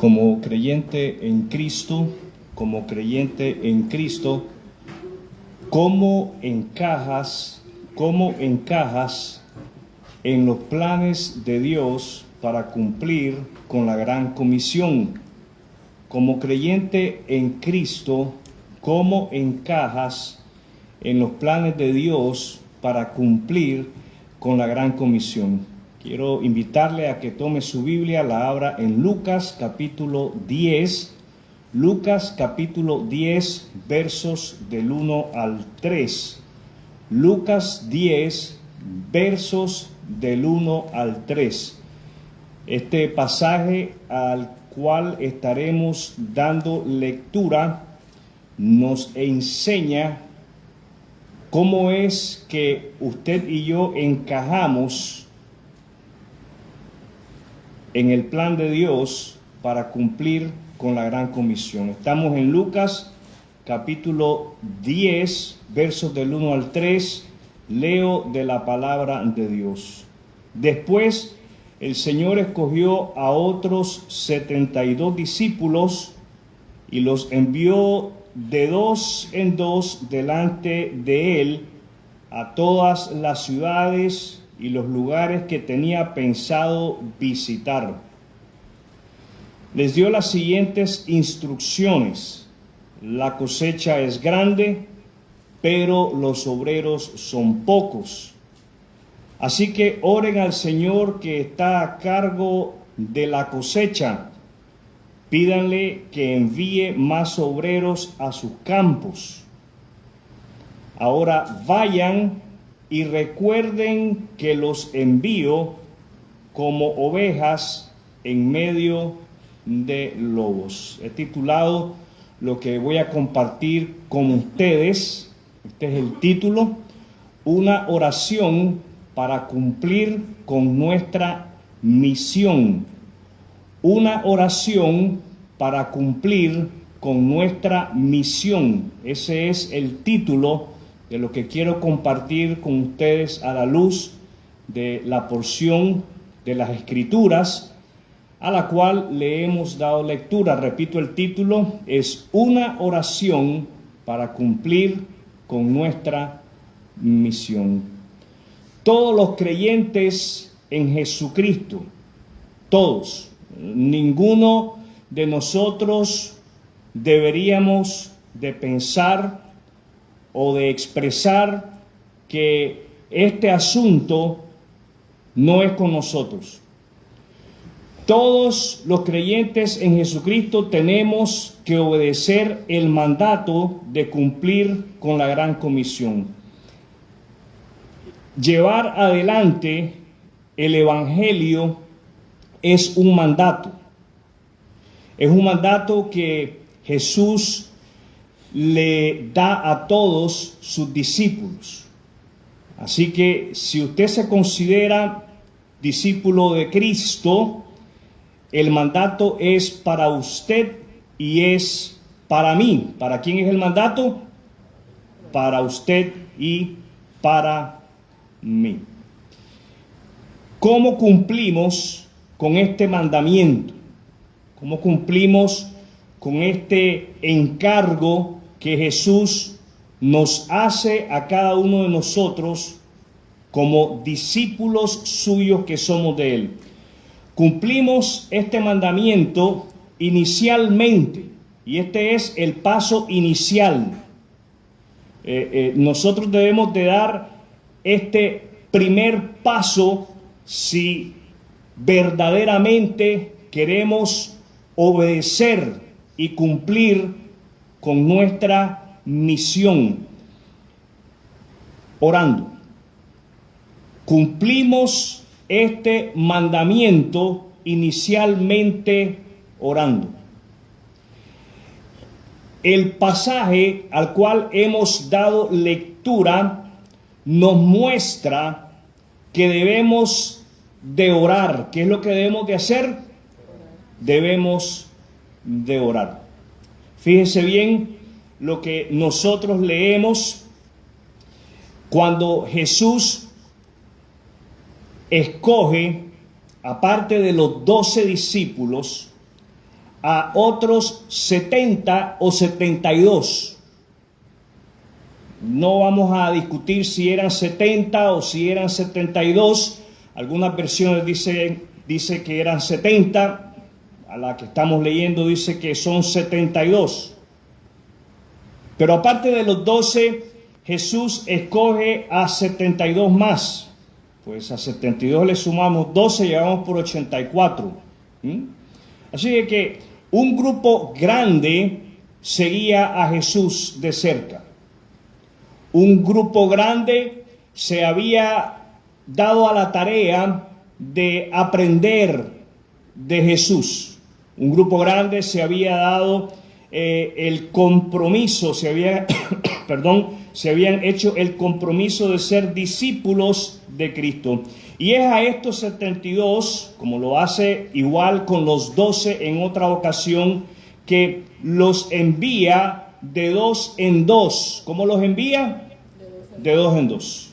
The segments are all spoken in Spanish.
Como creyente en Cristo, ¿cómo encajas en los planes de Dios para cumplir con la gran comisión? Como creyente en Cristo, ¿cómo encajas en los planes de Dios para cumplir con la gran comisión? Quiero invitarle a que tome su Biblia, la abra en Lucas capítulo 10, versos del 1 al 3. Lucas 10, versos del 1 al 3. Este pasaje al cual estaremos dando lectura nos enseña cómo es que usted y yo encajamos en el plan de Dios para cumplir con la gran comisión. Estamos en Lucas capítulo 10, versos del 1 al 3. Leo de la palabra de Dios. Después el Señor escogió a otros 72 discípulos y los envió de dos en dos delante de él a todas las ciudades y los lugares que tenía pensado visitar. Les dio las siguientes instrucciones: la cosecha es grande, pero los obreros son pocos. Así que oren al Señor que está a cargo de la cosecha. Pídanle que envíe más obreros a sus campos. Ahora vayan y recuerden que los envío como ovejas en medio de lobos. He titulado lo que voy a compartir con ustedes, este es el título: una oración para cumplir con nuestra misión. Una oración para cumplir con nuestra misión. Ese es el título de lo que quiero compartir con ustedes a la luz de la porción de las Escrituras a la cual le hemos dado lectura. Repito, el título es una oración para cumplir con nuestra misión. Todos los creyentes en Jesucristo, todos, ninguno de nosotros deberíamos de pensar o de expresar que este asunto no es con nosotros. Todos los creyentes en Jesucristo tenemos que obedecer el mandato de cumplir con la gran comisión. Llevar adelante el Evangelio es un mandato. Es un mandato que Jesús le da a todos sus discípulos. Así que si usted se considera discípulo de Cristo, el mandato es para usted y es para mí. ¿Para quién es el mandato? Para usted y para mí. ¿Cómo cumplimos con este mandamiento? ¿Cómo cumplimos con este encargo que Jesús nos hace a cada uno de nosotros como discípulos suyos que somos de Él? Cumplimos este mandamiento inicialmente, y este es el paso inicial. Nosotros debemos de dar este primer paso si verdaderamente queremos obedecer y cumplir con nuestra misión. Orando. Cumplimos este mandamiento inicialmente orando. El pasaje al cual hemos dado lectura nos muestra que debemos de orar. ¿Qué es lo que debemos de hacer? Debemos de orar. Fíjese bien lo que nosotros leemos cuando Jesús escoge, aparte de los 12 discípulos, a otros 70 o 72. No vamos a discutir si eran 70 o si eran 72. Algunas versiones dice que eran 70. A la que estamos leyendo dice que son 72. Pero aparte de los 12, Jesús escoge a 72 más. Pues a 72 le sumamos 12, llegamos por 84. Así que un grupo grande seguía a Jesús de cerca. Un grupo grande se había dado a la tarea de aprender de Jesús. Un grupo grande se había dado el compromiso, se habían hecho el compromiso de ser discípulos de Cristo. Y es a estos 72, como lo hace igual con los 12 en otra ocasión, que los envía de 2 en 2. ¿Cómo los envía? De 2 en 2.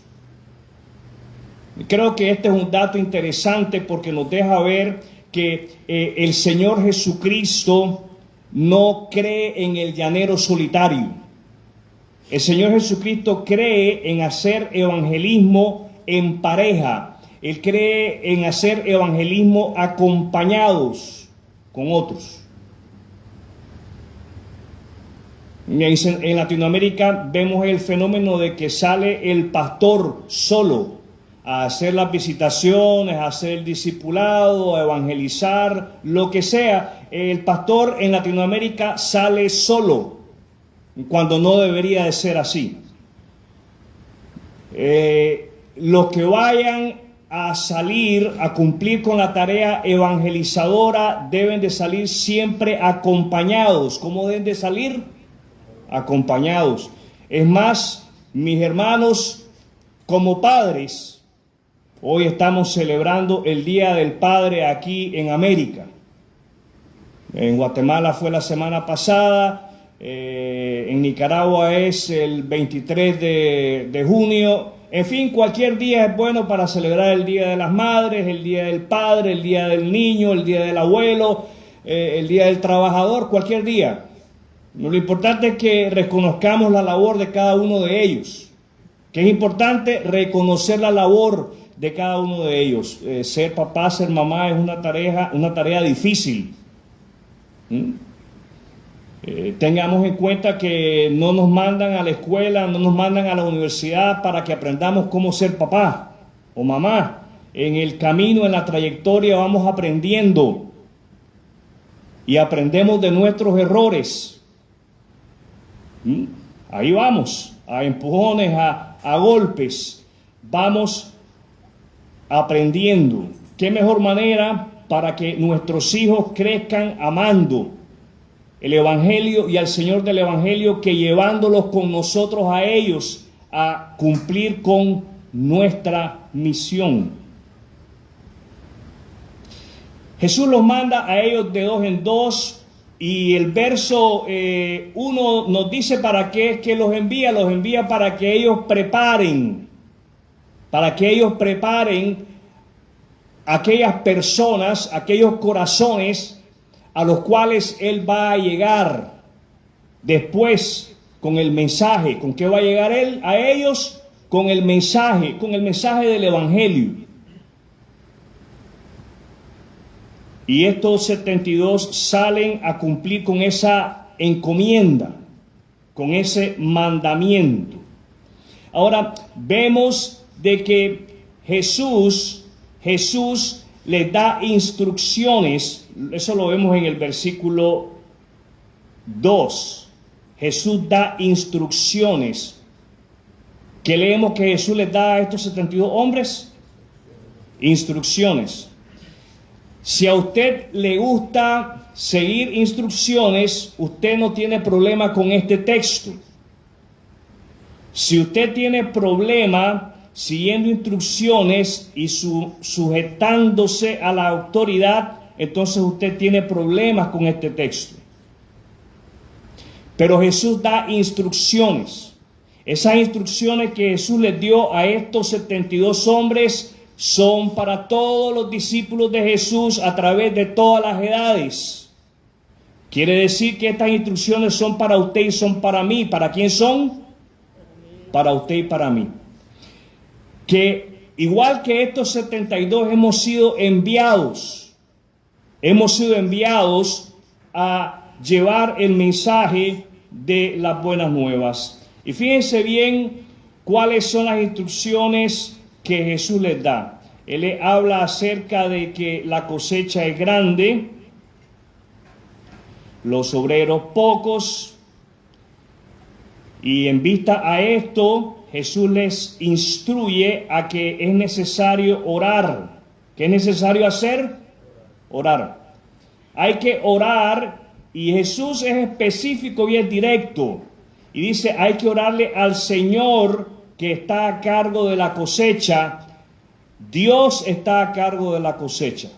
Creo que este es un dato interesante porque nos deja ver que el Señor Jesucristo no cree en el llanero solitario. El Señor Jesucristo cree en hacer evangelismo en pareja. Él cree en hacer evangelismo acompañados con otros. En Latinoamérica vemos el fenómeno de que sale el pastor solo a hacer las visitaciones, a hacer el discipulado, a evangelizar, lo que sea. El pastor en Latinoamérica sale solo, cuando no debería de ser así. Los que vayan a salir a cumplir con la tarea evangelizadora deben de salir siempre acompañados. ¿Cómo deben de salir? Acompañados. Es más, mis hermanos, como padres, hoy estamos celebrando el Día del Padre aquí en América. En Guatemala fue la semana pasada, en Nicaragua es el 23 de junio. En fin, cualquier día es bueno para celebrar el Día de las Madres, el Día del Padre, el Día del Niño, el Día del Abuelo, el Día del Trabajador, cualquier día. Lo importante es que reconozcamos la labor de cada uno de ellos. Que es importante reconocer la labor de cada uno de ellos. Ser papá, ser mamá es una tarea difícil. Tengamos en cuenta que no nos mandan a la escuela, no nos mandan a la universidad para que aprendamos cómo ser papá o mamá. En el camino, en la trayectoria vamos aprendiendo y aprendemos de nuestros errores. Ahí vamos, a empujones, a golpes, vamos aprendiendo. ¿Qué mejor manera para que nuestros hijos crezcan amando el Evangelio y al Señor del Evangelio que llevándolos con nosotros a ellos a cumplir con nuestra misión? Jesús los manda a ellos de 2 en 2 y el verso 1 nos dice para qué es que los envía para que ellos preparen, aquellas personas, aquellos corazones a los cuales Él va a llegar después con el mensaje. ¿Con qué va a llegar Él a ellos? Con el mensaje del Evangelio. Y estos 72 salen a cumplir con esa encomienda, con ese mandamiento. Ahora vemos de que Jesús les da instrucciones. Eso lo vemos en el versículo 2. Jesús da instrucciones. ¿Qué leemos que Jesús les da a estos 72 hombres? Instrucciones. Si a usted le gusta seguir instrucciones, usted no tiene problema con este texto. Si usted tiene problema siguiendo instrucciones y sujetándose a la autoridad, entonces usted tiene problemas con este texto. Pero Jesús da instrucciones. Esas instrucciones que Jesús les dio a estos 72 hombres son para todos los discípulos de Jesús a través de todas las edades. Quiere decir que estas instrucciones son para usted y son para mí. ¿Para quién son? Para usted y para mí. Que igual que estos 72 hemos sido enviados a llevar el mensaje de las buenas nuevas. Y fíjense bien cuáles son las instrucciones que Jesús les da. Él les habla acerca de que la cosecha es grande, los obreros pocos, y en vista a esto, Jesús les instruye a que es necesario orar. ¿Qué es necesario hacer? Orar. Hay que orar, y Jesús es específico y es directo. Y dice, hay que orarle al Señor que está a cargo de la cosecha. Dios está a cargo de la cosecha.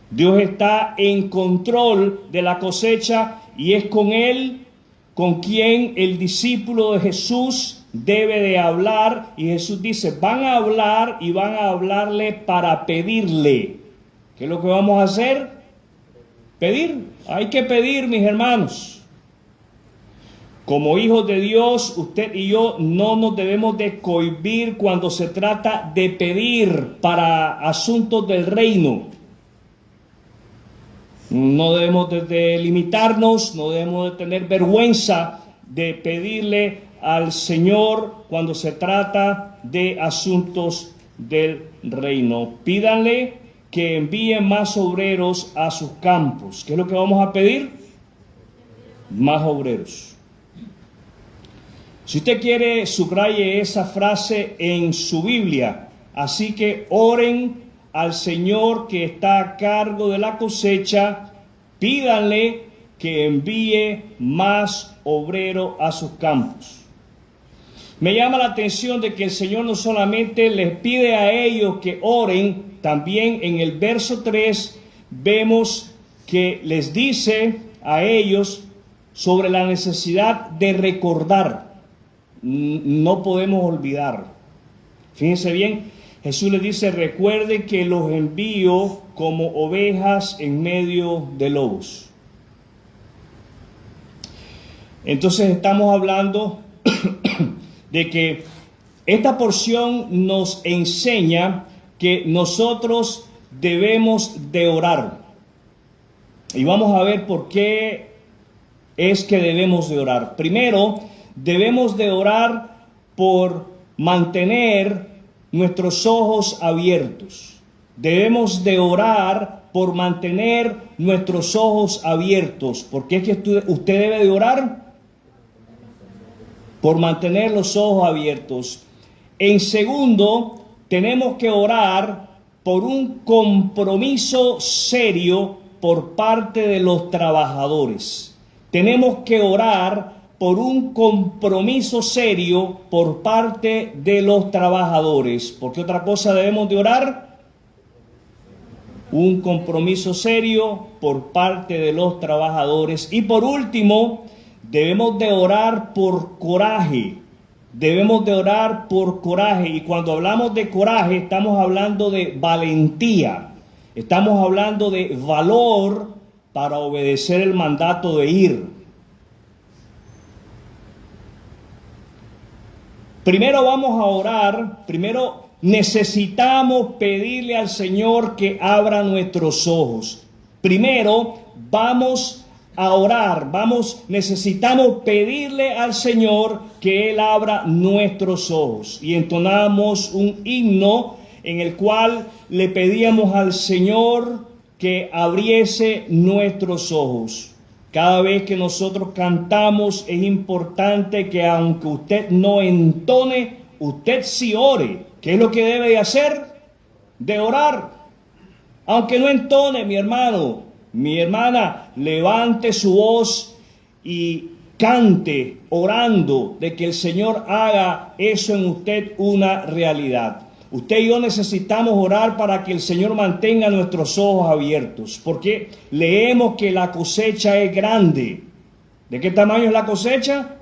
Dios está en control de la cosecha y es con Él con quien el discípulo de Jesús debe de hablar. Y Jesús dice, van a hablar y van a hablarle para pedirle. ¿Qué es lo que vamos a hacer? Pedir. Hay que pedir, mis hermanos. Como hijos de Dios, usted y yo no nos debemos de cohibir cuando se trata de pedir para asuntos del reino. No debemos de limitarnos, no debemos de tener vergüenza de pedirle al Señor cuando se trata de asuntos del reino. Pídanle que envíe más obreros a sus campos. ¿Qué es lo que vamos a pedir? Más obreros. Si usted quiere, subraye esa frase en su Biblia. Así que oren al Señor que está a cargo de la cosecha, pídanle que envíe más obreros a sus campos. Me llama la atención de que el Señor no solamente les pide a ellos que oren, también en el verso 3 vemos que les dice a ellos sobre la necesidad de recordar. No podemos olvidar. Fíjense bien, Jesús les dice, recuerden que los envío como ovejas en medio de lobos. Entonces estamos hablando de que esta porción nos enseña que nosotros debemos de orar. Y vamos a ver por qué es que debemos de orar. Primero, debemos de orar por mantener nuestros ojos abiertos. Debemos de orar por mantener nuestros ojos abiertos. ¿Por qué es que usted debe de orar? Por mantener los ojos abiertos. En segundo, tenemos que orar por un compromiso serio por parte de los trabajadores. Tenemos que orar por un compromiso serio por parte de los trabajadores. ¿Por qué otra cosa debemos de orar? Un compromiso serio por parte de los trabajadores. Y por último, debemos de orar por coraje. Debemos de orar por coraje. Y cuando hablamos de coraje, estamos hablando de valentía. Estamos hablando de valor para obedecer el mandato de ir. Primero vamos a orar, primero necesitamos pedirle al Señor que abra nuestros ojos. Primero vamos a orar, necesitamos pedirle al Señor que Él abra nuestros ojos. Y entonamos un himno en el cual le pedíamos al Señor que abriese nuestros ojos. Cada vez que nosotros cantamos es importante que aunque usted no entone, usted sí ore. ¿Qué es lo que debe de hacer? De orar. Aunque no entone, mi hermano, mi hermana, levante su voz y cante orando de que el Señor haga eso en usted una realidad. Usted y yo necesitamos orar para que el Señor mantenga nuestros ojos abiertos, porque leemos que la cosecha es grande. ¿De qué tamaño es la cosecha?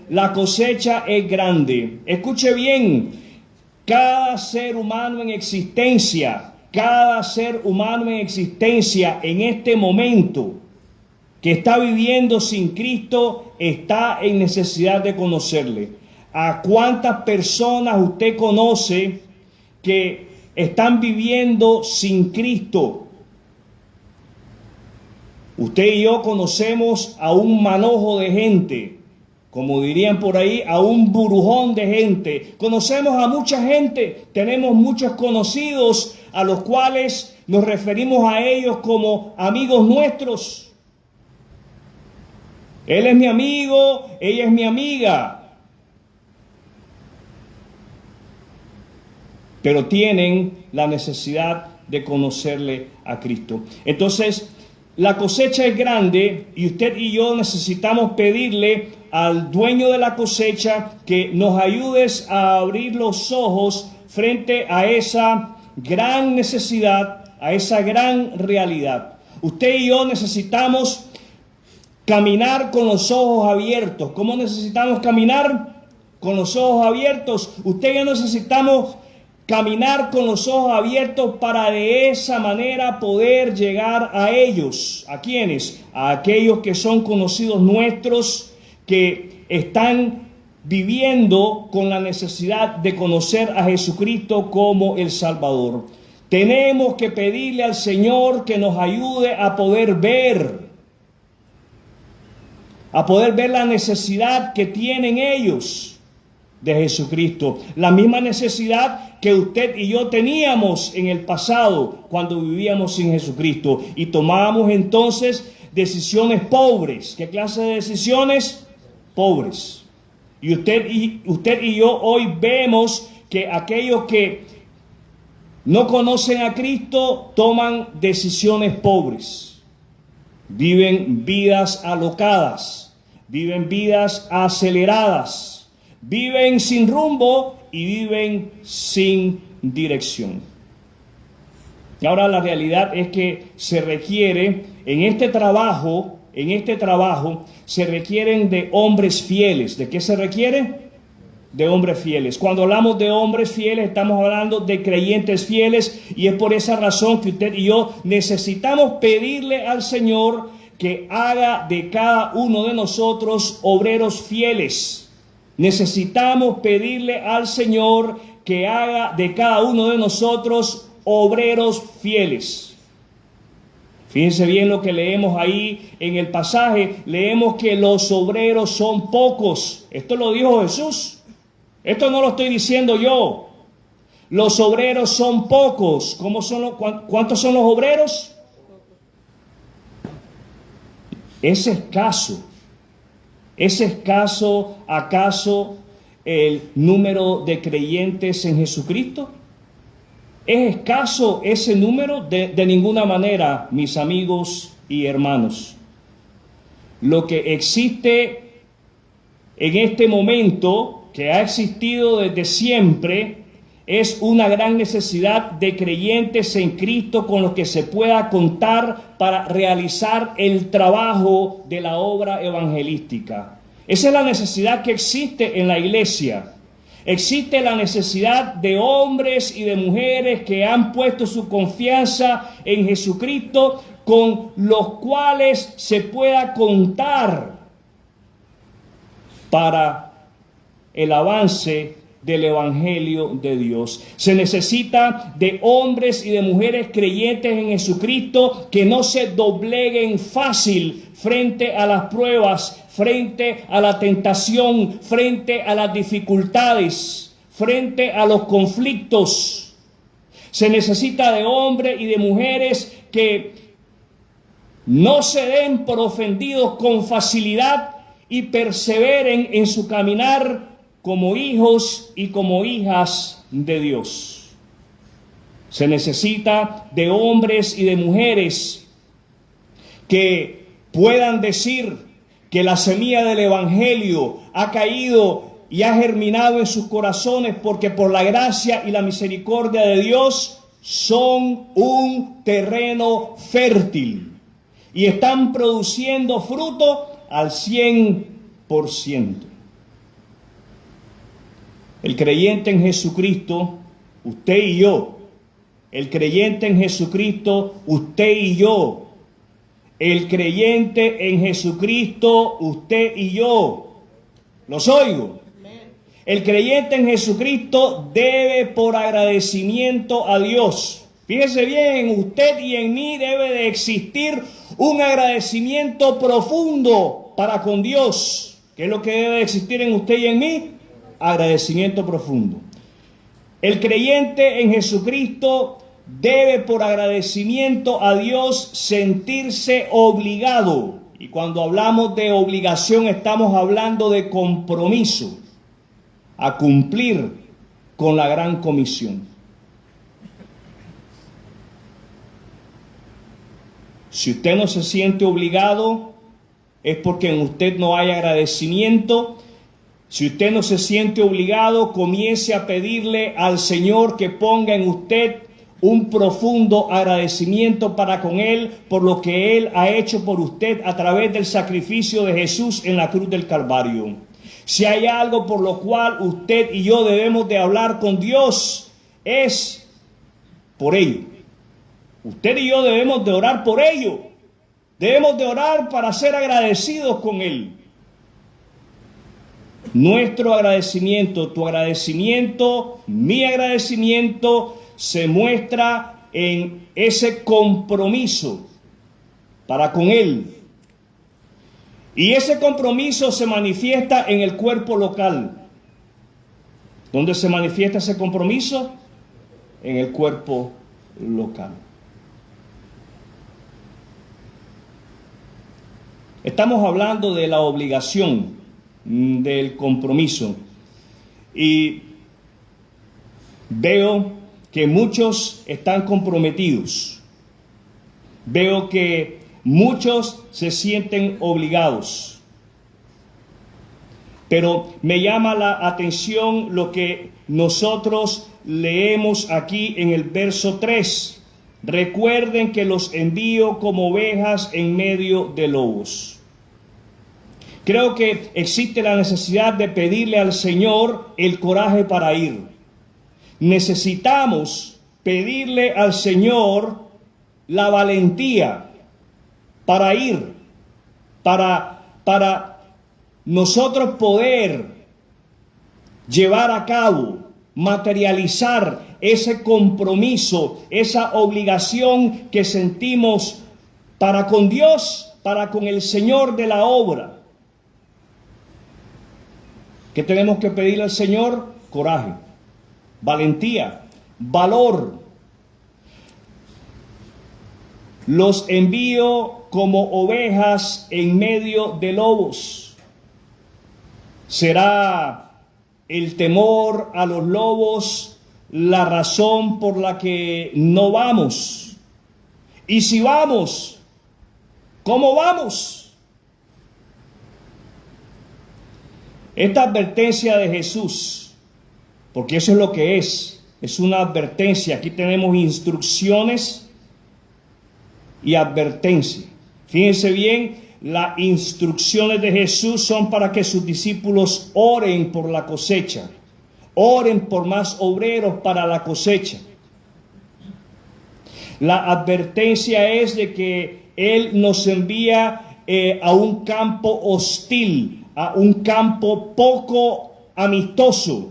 La cosecha es grande. Escuche bien, cada ser humano en existencia en este momento que está viviendo sin Cristo está en necesidad de conocerle. ¿A cuántas personas usted conoce que están viviendo sin Cristo? Usted y yo conocemos a un manojo de gente, como dirían por ahí, a un burujón de gente. Conocemos a mucha gente, tenemos muchos conocidos a los cuales nos referimos a ellos como amigos nuestros. Él es mi amigo, ella es mi amiga. Pero tienen la necesidad de conocerle a Cristo. Entonces, la cosecha es grande y usted y yo necesitamos pedirle al dueño de la cosecha que nos ayudes a abrir los ojos frente a esa gran necesidad, a esa gran realidad. Usted y yo necesitamos caminar con los ojos abiertos. ¿Cómo necesitamos caminar? Con los ojos abiertos. Usted y yo necesitamos caminar con los ojos abiertos para de esa manera poder llegar a ellos. ¿A quiénes? A aquellos que son conocidos nuestros, que están viviendo con la necesidad de conocer a Jesucristo como el Salvador. Tenemos que pedirle al Señor que nos ayude a poder ver la necesidad que tienen ellos de Jesucristo, la misma necesidad que usted y yo teníamos en el pasado cuando vivíamos sin Jesucristo y tomábamos entonces decisiones pobres. ¿Qué clase de decisiones? Pobres. Y usted y yo hoy vemos que aquellos que no conocen a Cristo toman decisiones pobres, viven vidas alocadas, viven vidas aceleradas, viven sin rumbo y viven sin dirección. Y ahora la realidad es que se requiere, en este trabajo, se requieren de hombres fieles. ¿De qué se requiere? De hombres fieles. Cuando hablamos de hombres fieles, estamos hablando de creyentes fieles, y es por esa razón que usted y yo necesitamos pedirle al Señor que haga de cada uno de nosotros obreros fieles. Necesitamos pedirle al Señor que haga de cada uno de nosotros obreros fieles. Fíjense bien lo que leemos ahí en el pasaje. Leemos que los obreros son pocos. Esto lo dijo Jesús. Esto no lo estoy diciendo yo. Los obreros son pocos. ¿Cuántos son los obreros? Es escaso. ¿Es escaso acaso el número de creyentes en Jesucristo? ¿Es escaso ese número? De ninguna manera, mis amigos y hermanos. Lo que existe en este momento, que ha existido desde siempre, es una gran necesidad de creyentes en Cristo con los que se pueda contar para realizar el trabajo de la obra evangelística. Esa es la necesidad que existe en la iglesia. Existe la necesidad de hombres y de mujeres que han puesto su confianza en Jesucristo, con los cuales se pueda contar para el avance del Evangelio de Dios. Se necesita de hombres y de mujeres creyentes en Jesucristo que no se dobleguen fácil frente a las pruebas, frente a la tentación, frente a las dificultades, frente a los conflictos. Se necesita de hombres y de mujeres que no se den por ofendidos con facilidad y perseveren en su caminar como hijos y como hijas de Dios. Se necesita de hombres y de mujeres que puedan decir que la semilla del Evangelio ha caído y ha germinado en sus corazones, porque por la gracia y la misericordia de Dios son un terreno fértil y están produciendo fruto al 100%. El creyente en Jesucristo, usted y yo, el creyente en Jesucristo, usted y yo, El creyente en Jesucristo, usted y yo. ¿Los oigo? El creyente en Jesucristo debe por agradecimiento a Dios. Fíjese bien, en usted y en mí debe de existir un agradecimiento profundo para con Dios. ¿Qué es lo que debe de existir en usted y en mí? Agradecimiento profundo. El creyente en Jesucristo debe por agradecimiento a Dios sentirse obligado. Y cuando hablamos de obligación estamos hablando de compromiso a cumplir con la gran comisión. Si usted no se siente obligado, es porque en usted no hay agradecimiento. Si usted no se siente obligado, comience a pedirle al Señor que ponga en usted un profundo agradecimiento para con Él por lo que Él ha hecho por usted a través del sacrificio de Jesús en la cruz del Calvario. Si hay algo por lo cual usted y yo debemos de hablar con Dios, es por ello. Usted y yo debemos de orar por ello. Debemos de orar para ser agradecidos con Él. Nuestro agradecimiento, tu agradecimiento, mi agradecimiento se muestra en ese compromiso para con Él. Y ese compromiso se manifiesta en el cuerpo local. ¿Dónde se manifiesta ese compromiso? En el cuerpo local. Estamos hablando de la obligación, del compromiso. Y veo que muchos están comprometidos. Veo que muchos se sienten obligados. Pero me llama la atención lo que nosotros leemos aquí en el verso 3. Recuerden que los envío como ovejas en medio de lobos. Creo que existe la necesidad de pedirle al Señor el coraje para ir. Necesitamos pedirle al Señor la valentía para ir, para nosotros poder llevar a cabo, materializar ese compromiso, esa obligación que sentimos para con Dios, para con el Señor de la obra. ¿Qué tenemos que pedirle al Señor? Coraje, valentía, valor. Los envío como ovejas en medio de lobos. ¿Será el temor a los lobos la razón por la que no vamos? Y si vamos, ¿cómo vamos? Esta advertencia de Jesús, porque eso es lo que es una advertencia. Aquí tenemos instrucciones y advertencia. Fíjense bien, las instrucciones de Jesús son para que sus discípulos oren por la cosecha, oren por más obreros para la cosecha. La advertencia es de que Él nos envía a un campo hostil, a un campo poco amistoso,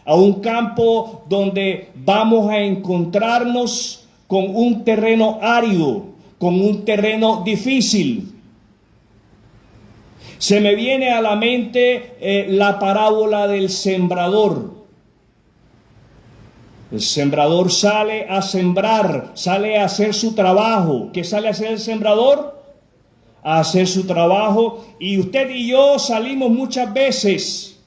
a un campo donde vamos a encontrarnos con un terreno árido, con un terreno difícil. Se me viene a la mente la parábola del sembrador. El sembrador sale a sembrar, sale a hacer su trabajo. ¿Qué sale a hacer el sembrador? A hacer su trabajo. Y usted y yo salimos muchas veces.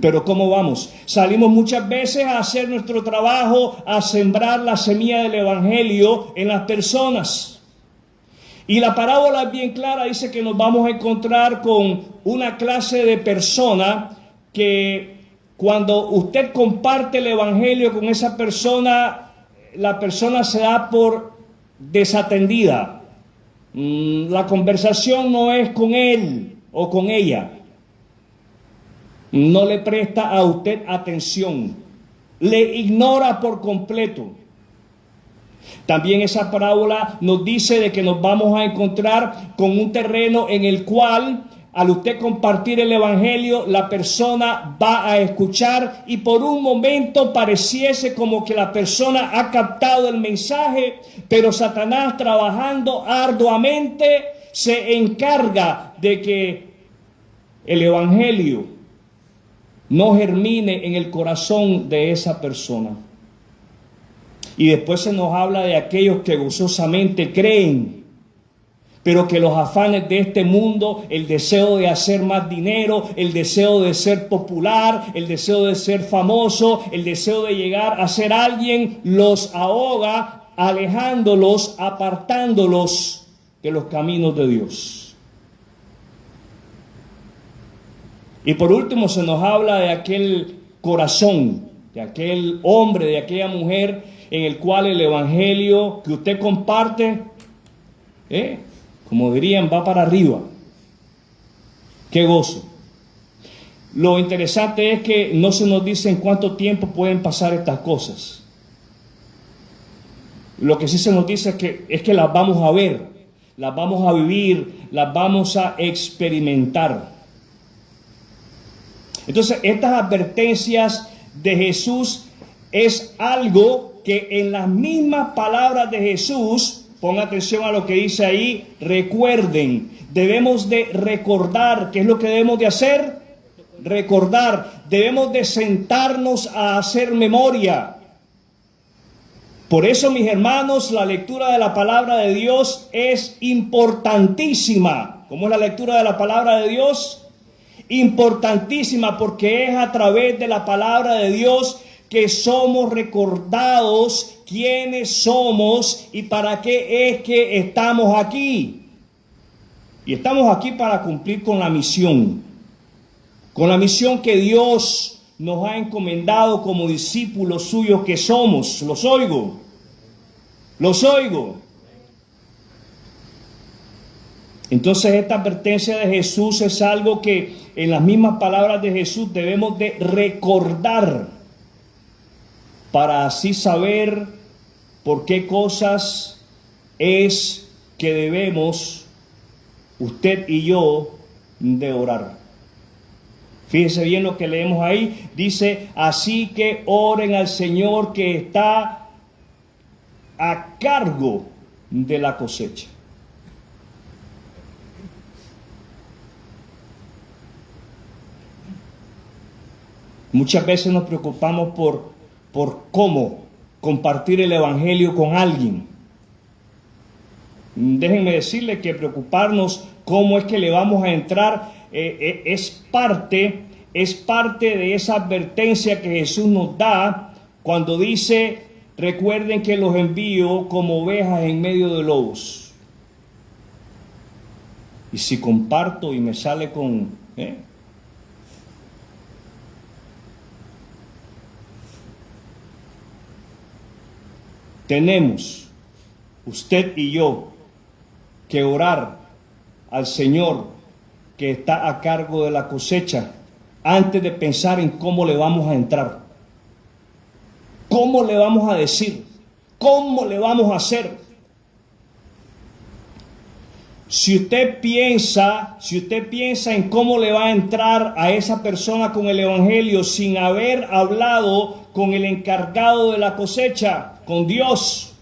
Pero ¿cómo vamos? Salimos muchas veces a hacer nuestro trabajo, a sembrar la semilla del Evangelio en las personas. Y la parábola es bien clara, dice que nos vamos a encontrar con una clase de persona que cuando usted comparte el Evangelio con esa persona, la persona se da por desatendida. La conversación no es con él o con ella. No le presta a usted atención. Le ignora por completo. También esa parábola nos dice de que nos vamos a encontrar con un terreno en el cual, al usted compartir el evangelio, la persona va a escuchar y por un momento pareciese como que la persona ha captado el mensaje, pero Satanás, trabajando arduamente, se encarga de que el evangelio no germine en el corazón de esa persona. Y después se nos habla de aquellos que gozosamente creen, pero que los afanes de este mundo, el deseo de hacer más dinero, el deseo de ser popular, el deseo de ser famoso, el deseo de llegar a ser alguien, los ahoga, alejándolos, apartándolos de los caminos de Dios. Y por último se nos habla de aquel corazón, de aquel hombre, de aquella mujer en el cual el evangelio que usted comparte, como dirían, va para arriba. ¡Qué gozo! Lo interesante es que no se nos dice en cuánto tiempo pueden pasar estas cosas. Lo que sí se nos dice es que las vamos a ver, las vamos a vivir, las vamos a experimentar. Entonces, estas advertencias de Jesús es algo que en las mismas palabras de Jesús, ponga atención a lo que dice ahí, recuerden, debemos de recordar. ¿Qué es lo que debemos de hacer? Recordar, debemos de sentarnos a hacer memoria. Por eso, mis hermanos, la lectura de la palabra de Dios es importantísima. ¿Cómo es la lectura de la palabra de Dios? Importantísima, porque es a través de la palabra de Dios que somos recordados quiénes somos y para qué es que estamos aquí. Y estamos aquí para cumplir con la misión que Dios nos ha encomendado como discípulos suyos que somos. Los oigo. Entonces, esta advertencia de Jesús es algo que en las mismas palabras de Jesús debemos de recordar para así saber por qué cosas es que debemos, usted y yo, de orar. Fíjese bien lo que leemos ahí. Dice, así que oren al Señor que está a cargo de la cosecha. Muchas veces nos preocupamos por cómo compartir el evangelio con alguien. Déjenme decirles que preocuparnos cómo es que le vamos a entrar es parte de esa advertencia que Jesús nos da cuando dice, recuerden que los envío como ovejas en medio de lobos. Y si comparto y me sale con... Tenemos, usted y yo, que orar al Señor que está a cargo de la cosecha antes de pensar en cómo le vamos a entrar, cómo le vamos a decir, cómo le vamos a hacer. Si usted piensa en cómo le va a entrar a esa persona con el evangelio sin haber hablado con el encargado de la cosecha, con Dios,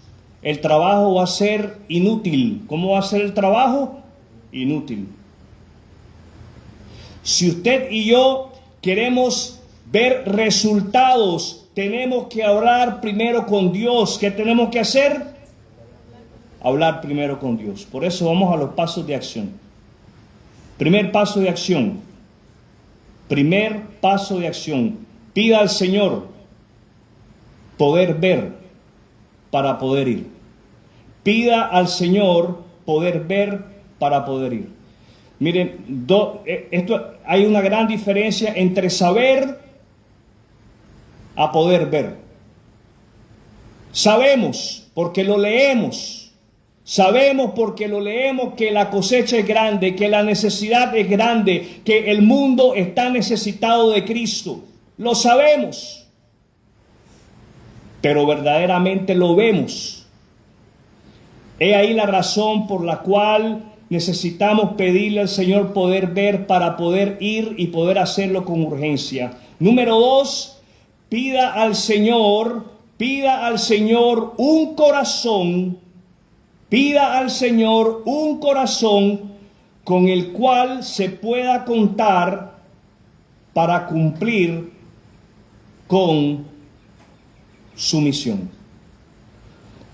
el trabajo va a ser inútil. ¿Cómo va a ser el trabajo? Inútil. Si usted y yo queremos ver resultados, tenemos que hablar primero con Dios. ¿Qué tenemos que hacer? Hablar primero con Dios. Por eso vamos a los pasos de acción. Primer paso de acción. Pida al Señor poder ver para poder ir. Pida al Señor poder ver para poder ir. Miren, hay una gran diferencia entre saber a poder ver. Sabemos porque lo leemos. Sabemos porque lo leemos que la cosecha es grande, que la necesidad es grande, que el mundo está necesitado de Cristo. Lo sabemos. Pero verdaderamente lo vemos. He ahí la razón por la cual necesitamos pedirle al Señor poder ver para poder ir y poder hacerlo con urgencia. Número 2, pida al Señor un corazón, pida al Señor un corazón con el cual se pueda contar para cumplir con su misión.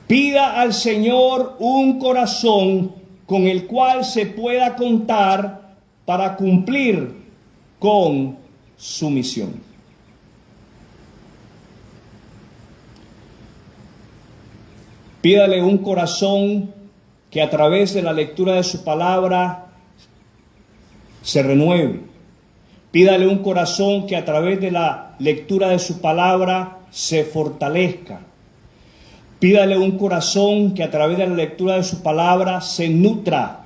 Pida al Señor un corazón con el cual se pueda contar para cumplir con su misión. Pídale un corazón que a través de la lectura de su palabra se renueve. Pídale un corazón que a través de la lectura de su palabra se fortalezca. Pídale un corazón que a través de la lectura de su palabra se nutra,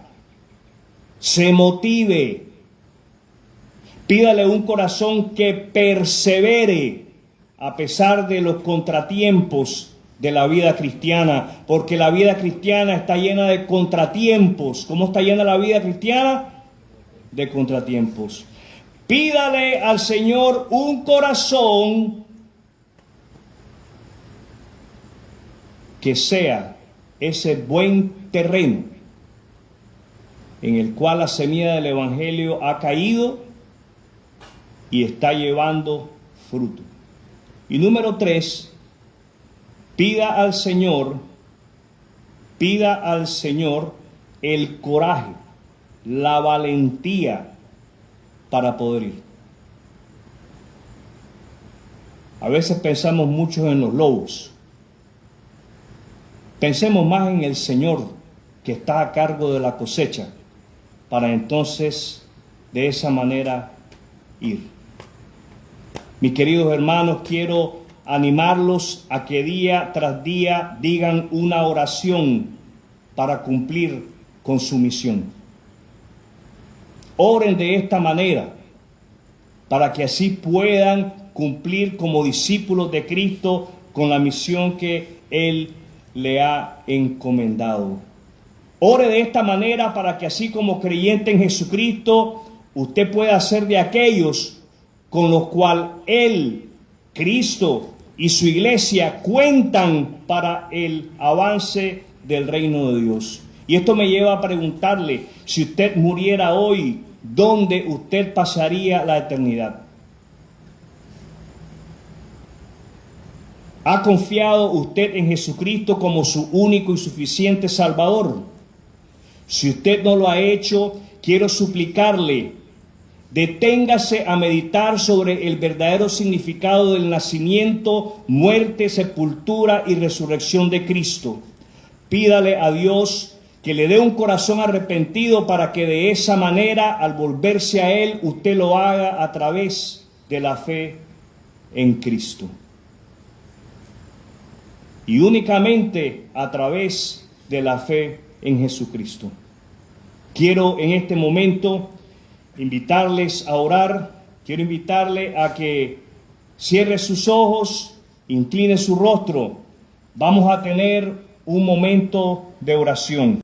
se motive. Pídale un corazón que persevere a pesar de los contratiempos de la vida cristiana, porque la vida cristiana está llena de contratiempos. ¿Cómo está llena la vida cristiana? De contratiempos. Pídale al Señor un corazón que sea ese buen terreno en el cual la semilla del Evangelio ha caído y está llevando fruto. Y número 3, pida al Señor el coraje, la valentía para poder ir. A veces pensamos mucho en los lobos. Pensemos más en el Señor que está a cargo de la cosecha, para entonces de esa manera ir. Mis queridos hermanos, quiero animarlos a que día tras día digan una oración para cumplir con su misión. Oren de esta manera para que así puedan cumplir como discípulos de Cristo con la misión que Él le ha encomendado. Ore de esta manera para que así como creyente en Jesucristo, usted pueda ser de aquellos con los cuales Él, Cristo y su iglesia cuentan para el avance del reino de Dios. Y esto me lleva a preguntarle, si usted muriera hoy, ¿dónde usted pasaría la eternidad? ¿Ha confiado usted en Jesucristo como su único y suficiente Salvador? Si usted no lo ha hecho, quiero suplicarle, deténgase a meditar sobre el verdadero significado del nacimiento, muerte, sepultura y resurrección de Cristo. Pídale a Dios que le dé un corazón arrepentido para que de esa manera, al volverse a Él, usted lo haga a través de la fe en Cristo. Y únicamente a través de la fe en Jesucristo. Quiero en este momento invitarles a orar. Quiero invitarle a que cierre sus ojos, incline su rostro. Vamos a tener un momento de oración.